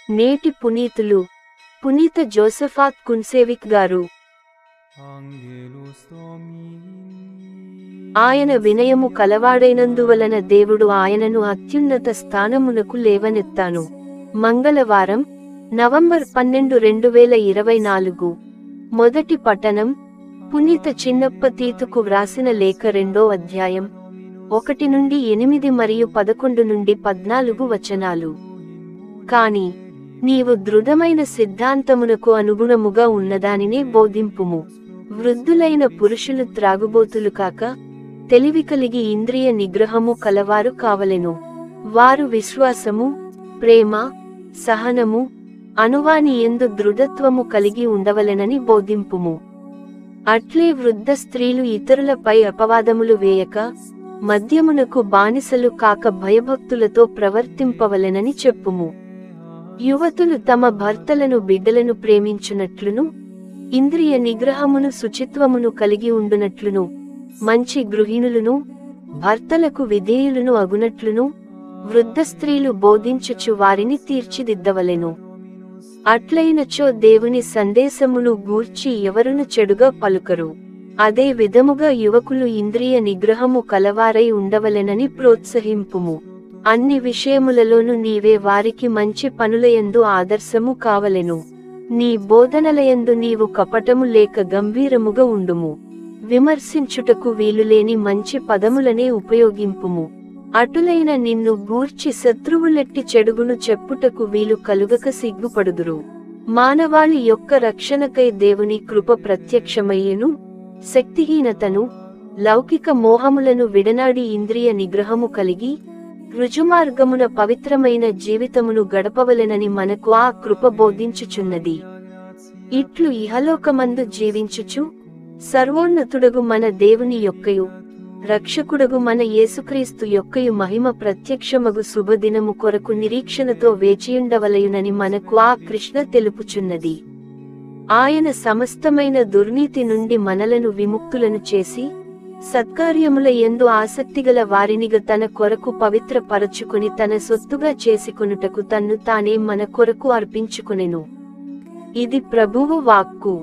నేటి పునీతులు పునీత జోసెఫాత్ కున్సేవిక్ గారు. ఆయన వినయము కలవాడైనందువలన దేవుడు ఆయనను అత్యున్నత స్థానమునకు లేవనెత్తాను. మంగళవారం, నవంబర్ 12, 2024. మొదటి పఠనం పునీత చిన్నప్ప తీతుకు వ్రాసిన లేఖ 2వ అధ్యాయం 1 నుండి 8 మరియు 11 నుండి 14 వచనాలు. కాని నీవు దృఢమైన సిద్ధాంతమునకు అనుగుణముగా ఉన్నదానినే బోధింపుము. వృద్ధులైన పురుషులు త్రాగుబోతులు కాక, తెలివి కలిగి ఇంద్రియ నిగ్రహము కలవారు కావలెను. వారు విశ్వాసము, ప్రేమ, సహనము, అనువాని యందు దృఢత్వము కలిగి ఉండవలెనని బోధింపుము. అట్లే వృద్ధ స్త్రీలు ఇతరులపై అపవాదములు వేయక, మద్యమునకు బానిసలు కాక భయభక్తులతో ప్రవర్తింపవలెనని చెప్పుము. యువతులు తమ భర్తలను బిడ్డలను ప్రేమించునట్లును, ఇంద్రియ నిగ్రహమును శుచిత్వమును కలిగి ఉండునట్లును, మంచి గృహిణులను, భర్తలకు విధేయులను అగునట్లును వృద్ధ స్త్రీలు బోధించుచు వారిని తీర్చిదిద్దవలెను. అట్లైనచో దేవుని సందేశమును గూర్చి ఎవరును చెడుగా పలుకరు. అదే విధముగా యువకులు ఇంద్రియ నిగ్రహము కలవారై ఉండవలెనని ప్రోత్సహింపుము. అన్ని విషయములలోనూ నీవే వారికి మంచి పనులయందు ఆదర్శము కావలెను. నీ బోధనలయందు నీవు కపటము లేక గంభీరముగా ఉండుము. విమర్శించుటకు వీలులేని మంచి పదములనే ఉపయోగింపుము. అటులైన నిన్ను గూర్చి శత్రువులెట్టి చెడుగును చెప్పుటకు వీలు కలుగక సిగ్గుపడుదురు. మానవాళి యొక్క రక్షణకై దేవుని కృప ప్రత్యక్షమయ్యెను. శక్తిహీనతను, లౌకిక మోహములను విడనాడి ఇంద్రియ నిగ్రహము కలిగి, రుజుమార్గమున పవిత్రమైన జీవితమును గడపవలెనని మనకు ఆ కృప బోధించుచున్నది. ఇట్లు ఇహలోకమందు జీవించుచు, సర్వోన్నతుడగు మన దేవుని యొక్కయు రక్షకుడగు మన యేసుక్రీస్తు యొక్కయు మహిమ ప్రత్యక్షమగు శుభదినము కొరకు నిరీక్షణతో వేచియుండవలయునని మనకు ఆ కృష్ణ తెలుపుచున్నది. ఆయన సమస్తమైన దుర్నీతి నుండి మనలను విముక్తులను చేసి, సత్కార్యముల యందు ఆసక్తిగల వారినిగా తన కొరకు పవిత్ర పరచుకుని తన సొత్తుగా చేసుకొనుటకు తన్ను తానే మన కొరకు అర్పించుకొనెను. ఇది ప్రభువు వాక్కు.